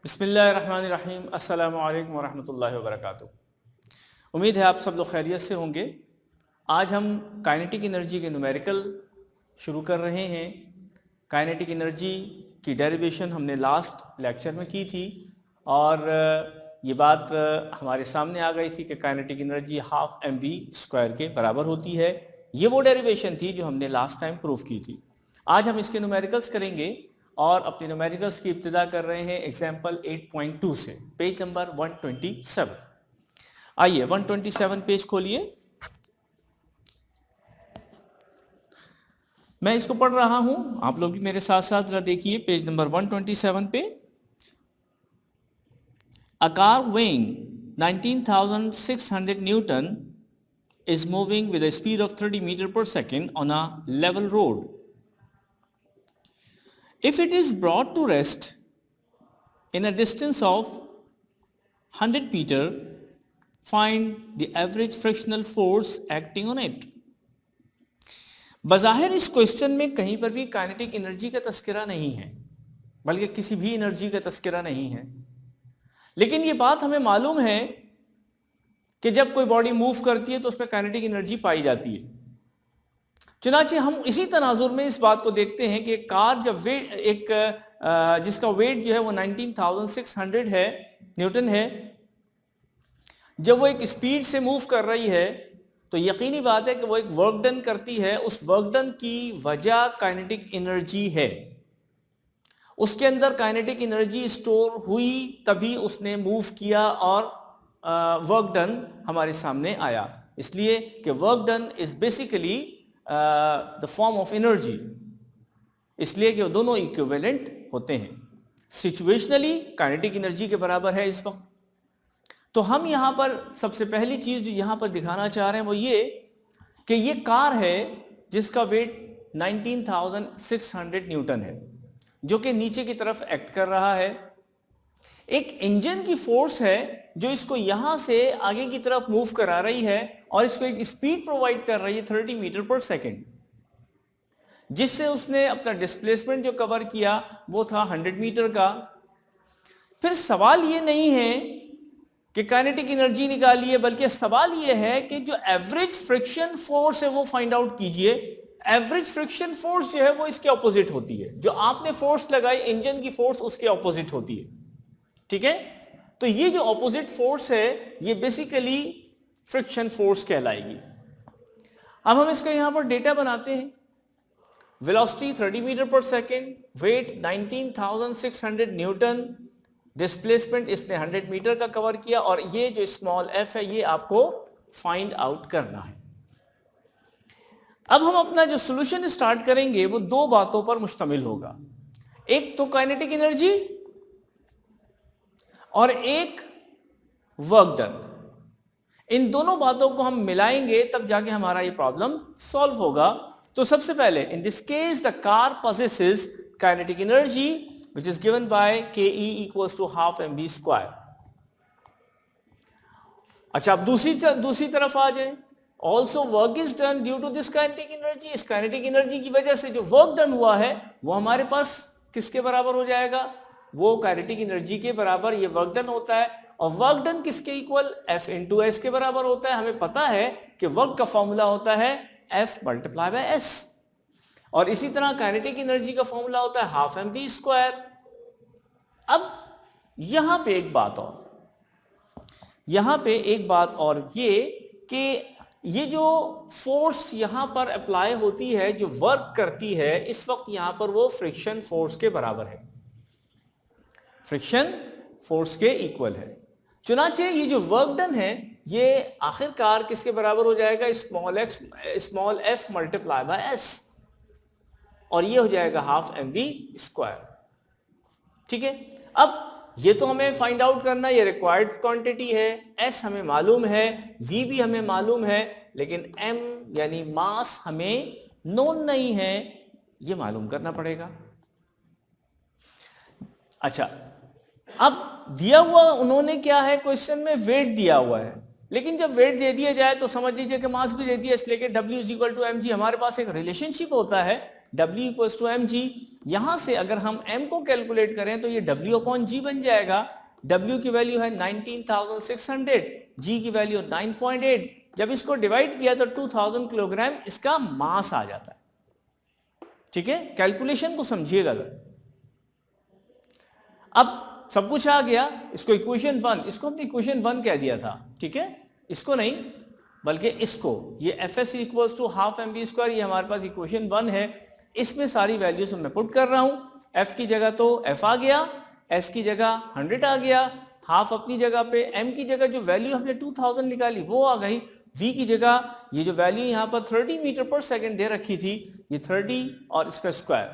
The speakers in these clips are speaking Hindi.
बिस्मिल्लाहिर्रहमानिर्रहीम। अस्सलामु अलैकुम वरहमतुल्लाहि वबरकातुहू। उम्मीद है आप सब लोग खैरियत से होंगे। आज हम काइनेटिक एनर्जी के न्यूमेरिकल शुरू कर रहे हैं। काइनेटिक एनर्जी की डेरिवेशन हमने लास्ट लेक्चर में की थी और ये बात हमारे सामने आ गई थी कि काइनेटिक एनर्जी हाफ mv² के बराबर होती है। ये वो डेरिवेशन थी जो हमने लास्ट टाइम प्रूव की थी। आज हम इसके न्यूमेरिकल्स करेंगे और अपने न्यूमेरिकल्स की इब्तिदा कर रहे हैं एग्जाम्पल 8.2 से, पेज नंबर 127। आइए 127 पेज खोलिए। मैं इसको पढ़ रहा हूं, आप लोग भी मेरे साथ साथ जरा देखिए पेज नंबर 127 पे। A car weighing 19,600 Newton is moving with a speed of 30 meter per second on a level road. If it is brought to rest in a distance of 100 meter, find the average frictional force acting on it. बज़ाहिर इस क्वेश्चन में कहीं पर भी काइनेटिक एनर्जी का तस्करा नहीं है, बल्कि किसी भी एनर्जी का तस्करा नहीं है। लेकिन ये बात हमें मालूम है कि जब कोई बॉडी मूव करती है तो उसमें काइनेटिक एनर्जी पाई जाती है। चुनांचे हम इसी तनाजुर में इस बात को देखते हैं कि कार जब जिसका वेट जो है वो 19,600 है न्यूटन है, जब वो एक स्पीड से मूव कर रही है तो यकीनी बात है कि वो एक वर्क डन करती है। उस वर्क डन की वजह काइनेटिक एनर्जी है। उसके अंदर काइनेटिक एनर्जी स्टोर हुई, तभी उसने मूव किया और वर्क डन हमारे सामने आया। इसलिए कि work done is basically the form of energy, इसलिए कि वो दोनों इक्विवेलेंट होते हैं। सिचुएशनली काइनेटिक एनर्जी के बराबर है इस वक्त। तो हम यहां पर सबसे पहली चीज जो यहां पर दिखाना चाह रहे हैं वो ये कि ये कार है जिसका वेट 19,600 न्यूटन है, जो कि नीचे की तरफ एक्ट कर रहा है। एक इंजन की फोर्स है जो इसको यहां से आगे की तरफ मूव करा रही है और इसको एक स्पीड प्रोवाइड कर रही है 30 मीटर पर सेकेंड, जिससे उसने अपना डिस्प्लेसमेंट जो कवर किया वो था 100 मीटर का। फिर सवाल ये नहीं है कि काइनेटिक एनर्जी निकालिए, बल्कि सवाल ये है कि जो एवरेज फ्रिक्शन फोर्स है वो फाइंड आउट कीजिए। एवरेज फ्रिक्शन फोर्स जो है वो इसके ऑपोजिट होती है। जो आपने फोर्स लगाई इंजन की फोर्स उसके ऑपोजिट होती है, ठीक है। तो ये जो ऑपोजिट फोर्स है ये बेसिकली फ्रिक्शन फोर्स कहलाएगी। अब हम इसका यहां पर डेटा बनाते हैं। वेलोसिटी 30 मीटर पर सेकेंड, वेट 19,600 न्यूटन, डिस्प्लेसमेंट इसने 100 मीटर का कवर किया और ये जो स्मॉल एफ है ये आपको फाइंड आउट करना है। अब हम अपना जो सॉल्यूशन स्टार्ट करेंगे वो दो बातों पर मुश्तमिल होगा। एक तो काइनेटिक एनर्जी और एक वर्क डन। इन दोनों बातों को हम मिलाएंगे तब जाके हमारा ये प्रॉब्लम सॉल्व होगा। तो सबसे पहले in this case the car possesses kinetic energy which is given by ke equals to half mv²। अच्छा, अब दूसरी तरफ आ जाए। Also work is done due to this kinetic energy. इस काइनेटिक एनर्जी की वजह से जो वर्क डन हुआ है वो हमारे पास किसके बराबर हो जाएगा? वो काइनेटिक एनर्जी के बराबर ये वर्क डन होता है। और वर्क डन किसके इक्वल? F इंटू एस के बराबर होता है। हमें पता है कि वर्क का फॉर्मूला होता है F मल्टीप्लाई बाय एस, और इसी तरह काइनेटिक एनर्जी का फॉर्मूला होता है हाफ mv²। अब यहां पे एक बात और ये कि ये जो फोर्स यहां पर अप्लाई होती है, जो वर्क करती है, इस वक्त यहां पर वो फ्रिक्शन फोर्स के बराबर है, फ्रिक्शन फोर्स के इक्वल है। चुनांचे ये जो वर्क डन है ये आखिरकार किसके बराबर हो जाएगा? Small F multiply by S, और ये हो जाएगा हाफ mv²। ठीक है। अब ये तो हमें फाइंड आउट करना, ये रिक्वायर्ड क्वांटिटी है। एस हमें मालूम है, वी भी हमें मालूम है, लेकिन एम यानी मास हमें नोन नहीं है, ये मालूम करना पड़ेगा। अच्छा, अब दिया हुआ उन्होंने क्या है क्वेश्चन में? वेट दिया हुआ है। लेकिन जब वेट दे दिया जाए तो समझ लीजिए कि मास भी दे दिया, इसलिए कि W = mg। हमारे पास एक रिलेशनशिप होता है W equals to M G. यहां से अगर हम m को कैलकुलेट करें तो ये W अपॉन जी बन जाएगा। W की वैल्यू है 19,600, G की वैल्यू 9.8। जब इसको डिवाइड किया तो 2000 किलोग्राम इसका मास आ जाता है। ठीक है, कैलकुलेशन को समझिएगा। अब सब कुछ आ गया, इसको इक्वेशन 1, इसको हमने इक्वेशन 1 कह दिया था। ठीक है, इसको नहीं बल्कि इसको, ये F S equals to half M B square, ये हमारे पास इक्वेशन 1 है। इसमें सारी वैल्यूज मैं पुट कर रहा हूं। एफ की जगह तो एफ आ गया, एस की जगह 100 आ गया, हाफ अपनी जगह पे, एम की जगह जो वैल्यू हमने 2000 निकाली वो आ गई, वी की जगह ये जो वैल्यू यहां पर 30 मीटर पर सेकेंड दे रखी थी, ये 30 और इसका स्क्वायर।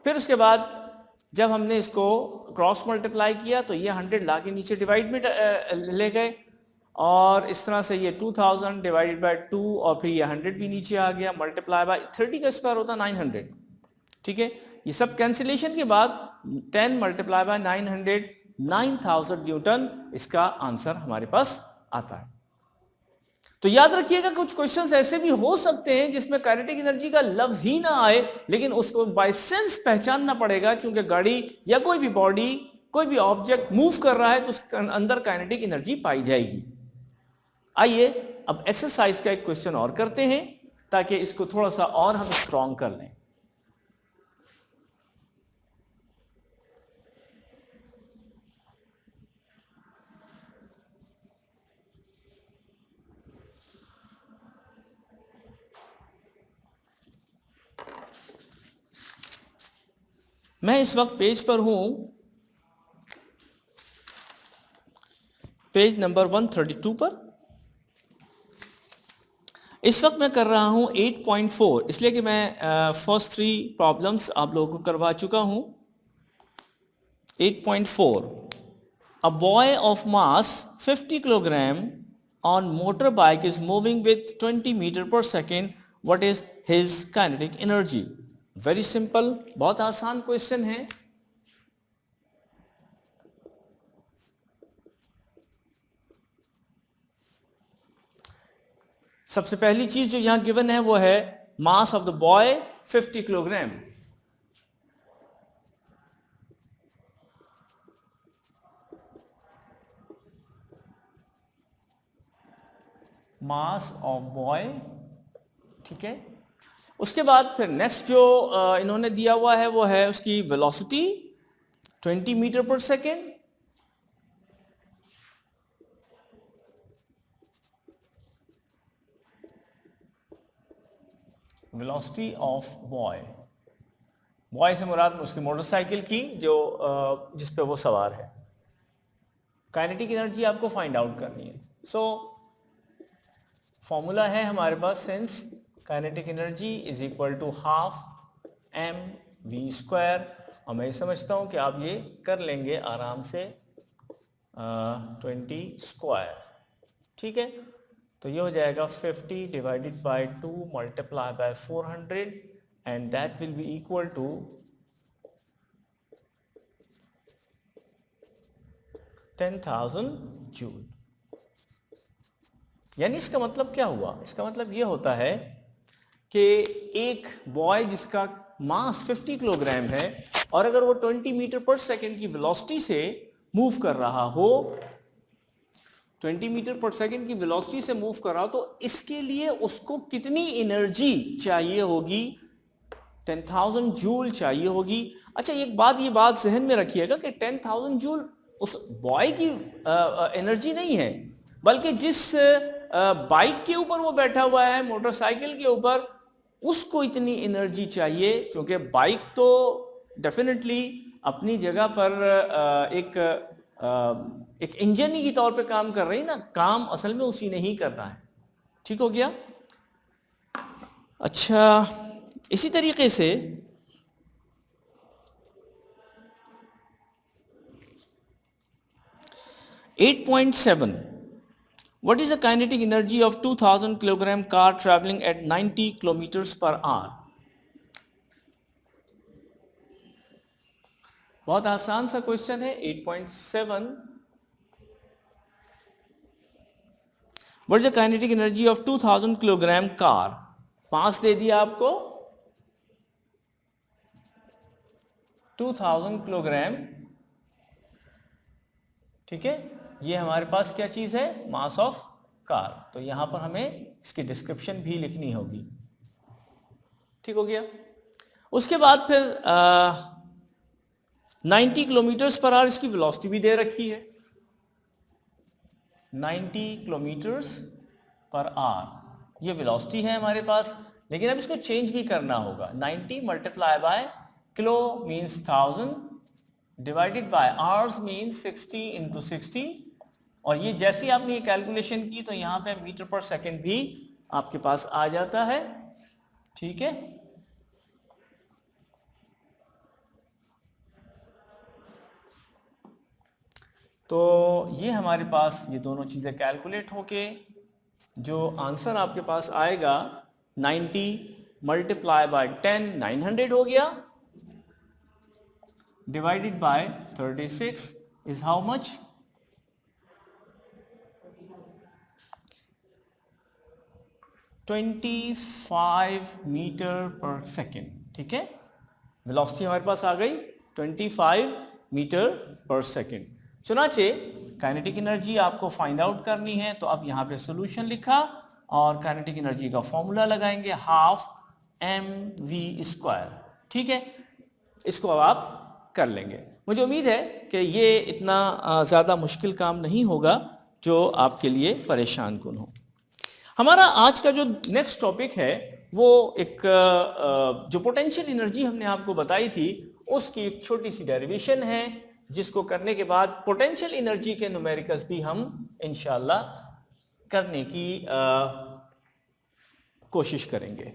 फिर उसके बाद जब हमने इसको क्रॉस मल्टीप्लाई किया तो ये 100 ला के नीचे डिवाइड में ले गए, और इस तरह से ये 2000 डिवाइडेड बाय 2, और फिर ये 100 भी नीचे आ गया, मल्टीप्लाई बाय 30 का स्क्वायर होता 900। ठीक है, ये सब कैंसिलेशन के बाद 10 मल्टीप्लाई बाय 900, 9000 न्यूटन इसका आंसर हमारे पास आता है। तो याद रखिएगा कुछ क्वेश्चंस ऐसे भी हो सकते हैं जिसमें काइनेटिक एनर्जी का लफ्ज ही ना आए, लेकिन उसको बाय सेंस पहचानना पड़ेगा, क्योंकि गाड़ी या कोई भी बॉडी, कोई भी ऑब्जेक्ट मूव कर रहा है तो उसके अंदर काइनेटिक एनर्जी पाई जाएगी। आइए अब एक्सरसाइज का एक क्वेश्चन और करते हैं ताकि इसको थोड़ा सा और हम स्ट्रॉन्ग कर लें। मैं इस वक्त पेज पर हूं, पेज नंबर 132 पर। इस वक्त मैं कर रहा हूं 8.4, इसलिए कि मैं फर्स्ट 3 प्रॉब्लम्स आप लोगों को करवा चुका हूं। 8.4, a boy of mass 50 kilogram on motor bike is moving with 20 metre पर second, what is his kinetic energy. Very simple, बहुत आसान क्वेश्चन है। सबसे पहली चीज जो यहां गिवन है वो है mass of the boy 50 kilogram. Mass of boy, ठीक है। उसके बाद फिर नेक्स्ट जो इन्होंने दिया हुआ है वो है उसकी वेलोसिटी 20 मीटर पर second. Velocity of boy, boy से मुराद उसकी मोटरसाइकिल की जो जिस पे वो सवार है। काइनेटिक एनर्जी आपको फाइंड आउट करनी है। सो फॉर्मूला है हमारे पास, since kinetic energy is equal to half M V square, और मैं समझता हूं कि आप ये कर लेंगे आराम से 20 स्क्वायर। ठीक है, तो ये हो जाएगा 50 divided by 2 multiply by 400 and that will be equal to 10,000 joule. यानी इसका मतलब क्या हुआ? इसका मतलब ये होता है कि एक बॉय जिसका मास 50 किलोग्राम है और अगर वो 20 मीटर पर सेकेंड की वेलोसिटी से मूव कर रहा हो, 20 मीटर पर सेकेंड की वेलोसिटी से मूव कर रहा हो, तो इसके लिए उसको कितनी एनर्जी चाहिए होगी? 10,000 जूल चाहिए होगी। अच्छा, एक बात, ये बात जहन में रखिएगा कि 10,000 जूल उस बॉय की एनर्जी नहीं है, बल्कि जिस बाइक के ऊपर वो बैठा हुआ है, मोटरसाइकिल के ऊपर, उसको इतनी एनर्जी चाहिए, क्योंकि बाइक तो डेफिनेटली अपनी जगह पर एक इंजन ही के तौर पे काम कर रही ना, काम असल में उसी ने ही करना है। ठीक हो गया? अच्छा, इसी तरीके से (8.7) What is the kinetic energy of 2000 kilogram car traveling at 90 kilometers per hour? बहुत आसान सा क्वेश्चन है। 8.7 What is the kinetic energy of 2000 kilogram car? 5 दे दिया आपको, 2000 किलोग्राम, ठीक है। ये हमारे पास क्या चीज है, मास ऑफ कार। तो यहां पर हमें इसकी डिस्क्रिप्शन भी लिखनी होगी, ठीक हो गया। उसके बाद फिर 90 किलोमीटर्स पर आवर इसकी वेलोसिटी भी दे रखी है, 90 किलोमीटर्स पर आवर ये वेलोसिटी है हमारे पास। लेकिन अब इसको चेंज भी करना होगा। 90 multiply by kilo means 1000 divided by hours means 60 into 60। और ये जैसे ही आपने ये कैलकुलेशन की तो यहां पे मीटर पर सेकंड भी आपके पास आ जाता है, ठीक है। तो ये हमारे पास ये दोनों चीजें कैलकुलेट होके जो आंसर आपके पास आएगा 90 मल्टीप्लाई बाय 10 900 हो गया, divided by 36 is how much, 25 metre पर सेकेंड, ठीक है। वेलोसिटी हमारे पास आ गई 25 मीटर पर सेकेंड। चुनाचे काइनेटिक एनर्जी आपको फाइंड आउट करनी है, तो अब यहां पे सॉल्यूशन लिखा और काइनेटिक एनर्जी का फॉर्मूला लगाएंगे, हाफ mv², ठीक है। इसको अब आप कर लेंगे। मुझे उम्मीद है कि ये इतना ज़्यादा मुश्किल काम नहीं होगा जो आपके लिए परेशान कुन हो। हमारा आज का जो नेक्स्ट टॉपिक है वो एक जो पोटेंशियल एनर्जी हमने आपको बताई थी उसकी एक छोटी सी डेरिवेशन है, जिसको करने के बाद पोटेंशियल एनर्जी के न्यूमेरिकल्स भी हम इंशाल्लाह करने की कोशिश करेंगे।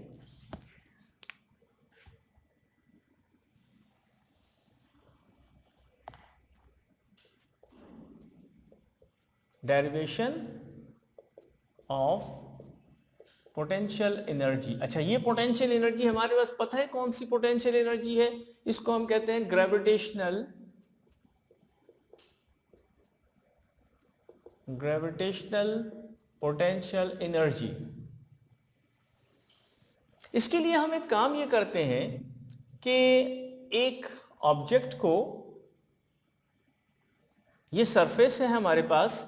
Derivation of potential energy. अच्छा, ये पोटेंशियल एनर्जी हमारे पास पता है कौन सी पोटेंशियल एनर्जी है? इसको हम कहते हैं ग्रेविटेशनल पोटेंशियल एनर्जी। इसके लिए हम एक काम ये करते हैं कि एक ऑब्जेक्ट को, ये सरफेस है हमारे पास,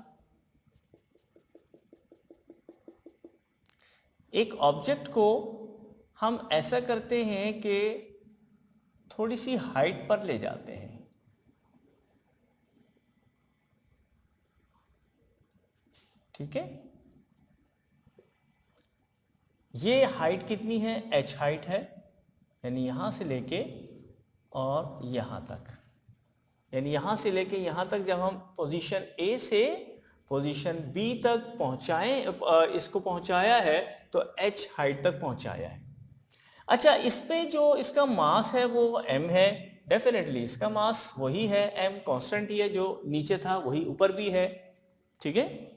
एक ऑब्जेक्ट को हम ऐसा करते हैं कि थोड़ी सी हाइट पर ले जाते हैं, ठीक है। ये हाइट कितनी है? h हाइट है, यानी यहां से लेके और यहां तक, यानी यहां से लेके यहां तक जब हम पोजीशन A से पोजीशन B तक पहुंचाएं, इसको पहुंचाया है तो h हाइट तक पहुंचाया है। अच्छा, इस पे जो इसका मास है वो m है, डेफिनेटली इसका मास वही है, m कांस्टेंट ही है, जो नीचे था वही ऊपर भी है, ठीक है।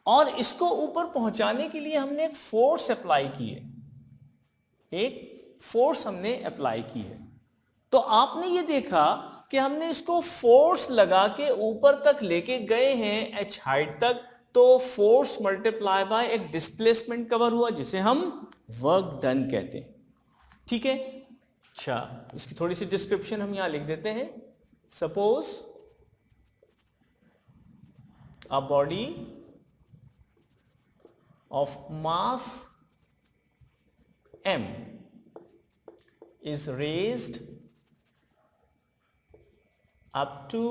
और इसको ऊपर पहुंचाने के लिए हमने एक फोर्स अप्लाई की है, एक फोर्स हमने अप्लाई की है। तो आपने ये देखा कि हमने इसको फोर्स लगा के ऊपर तक लेके गए हैं h हाइट तक, तो फोर्स मल्टीप्लाई बाय एक डिस्प्लेसमेंट कवर हुआ जिसे हम वर्क डन कहते हैं, ठीक है। अच्छा, इसकी थोड़ी सी डिस्क्रिप्शन हम यहां लिख देते हैं। Suppose a body of mass m is raised up to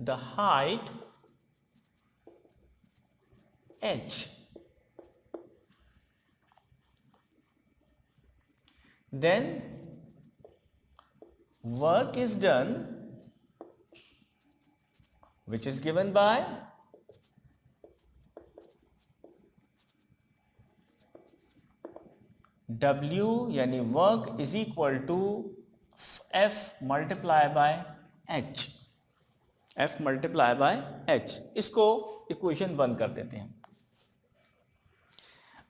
the height h. Then work is done which is given by W, यानी work is equal to F multiply by H, F multiply by H। इसको इक्वेशन 1 कर देते हैं।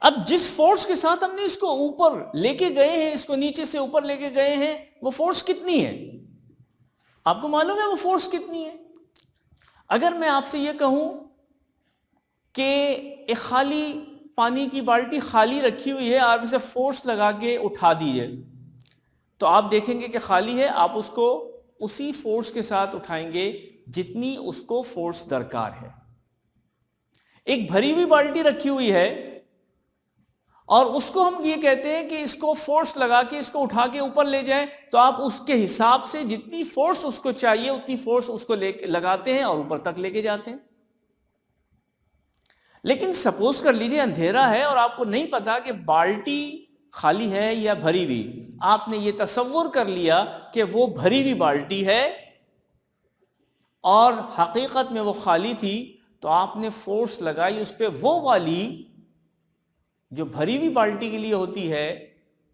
अब जिस फोर्स के साथ हमने इसको ऊपर लेके गए हैं, इसको नीचे से ऊपर लेके गए हैं, वो फोर्स कितनी है? आपको मालूम है वो फोर्स कितनी है? अगर मैं आपसे ये कहूं कि एक खाली पानी की बाल्टी खाली रखी हुई है, आप इसे फोर्स लगा के उठा दीजिए, तो आप देखेंगे कि खाली है, आप उसको उसी फोर्स के साथ उठाएंगे जितनी उसको फोर्स दरकार है। एक भरी हुई बाल्टी रखी हुई है और उसको हम ये कहते हैं कि इसको फोर्स लगा के इसको उठा के ऊपर ले जाएं, तो आप उसके हिसाब से जितनी फोर्स उसको चाहिए उतनी फोर्स उसको लगाते हैं और ऊपर तक लेके जाते हैं। लेकिन सपोज कर लीजिए अंधेरा है और आपको नहीं पता कि बाल्टी खाली है या भरी हुई, आपने ये तसव्वुर कर लिया कि वो भरी हुई बाल्टी है और हकीकत में वो खाली थी, तो आपने फोर्स लगाई उस पर वो वाली जो भरी हुई बाल्टी के लिए होती है,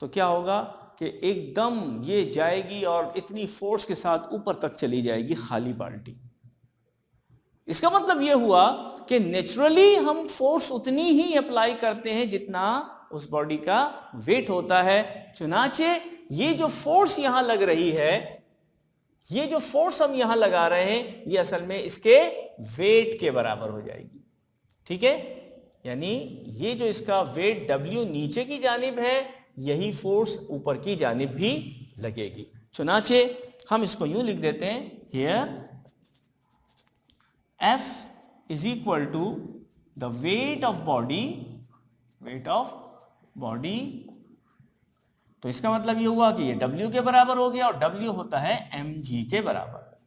तो क्या होगा कि एकदम ये जाएगी और इतनी फोर्स के साथ ऊपर तक चली जाएगी खाली बाल्टी। इसका मतलब यह हुआ कि नेचुरली हम फोर्स उतनी ही अप्लाई करते हैं जितना उस बॉडी का वेट होता है। चुनाचे ये जो फोर्स यहां लग रही है, ये जो फोर्स हम यहां लगा रहे हैं, ये असल में इसके वेट के बराबर हो जाएगी। ठीक है, यानी ये जो इसका वेट W नीचे की जानिब है, यही फोर्स ऊपर की जानिब भी लगेगी। चुनाचे हम इसको यूं लिख देते हैं, here F is equal to the weight of body। तो इसका मतलब ये हुआ कि ये W के बराबर हो गया और W होता है mg के बराबर।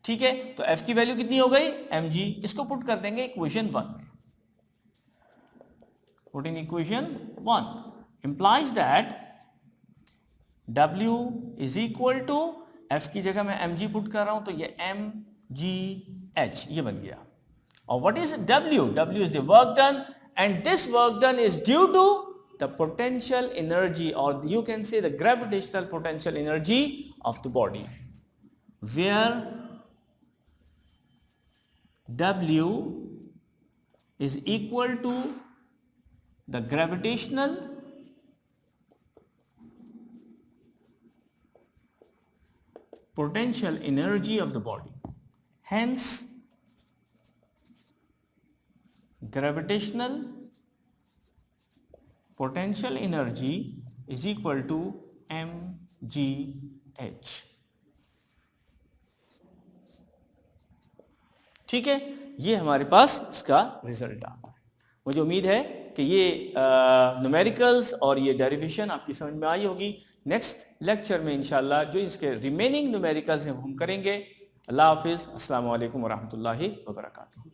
ठीक है, तो F की वैल्यू कितनी हो गई, mg। इसको पुट कर देंगे इक्वेशन 1 में। Put in equation 1 implies that W is equal to F की जगह मैं mg पुट कर रहा हूं, तो ये mgh ये बन गया। और what is W? W is the work done and this work done is due to the potential energy, or you can say the gravitational potential energy of the body, where W is equal to the gravitational potential energy of the body. Hence, gravitational potential energy is equal to mgh। ठीक है, ये हमारे पास इसका रिजल्ट आता है। मुझे उम्मीद है कि ये न्यूमेरिकल्स और ये डेरिवेशन आपकी समझ में आई होगी। नेक्स्ट लेक्चर में इंशाल्लाह जो इसके रिमेनिंग न्यूमेरिकल्स हैं वो हम करेंगे। अल्लाह हाफिज़, अस्सलामु अलैकुम वरहमतुल्लाहि वबरकातुहू।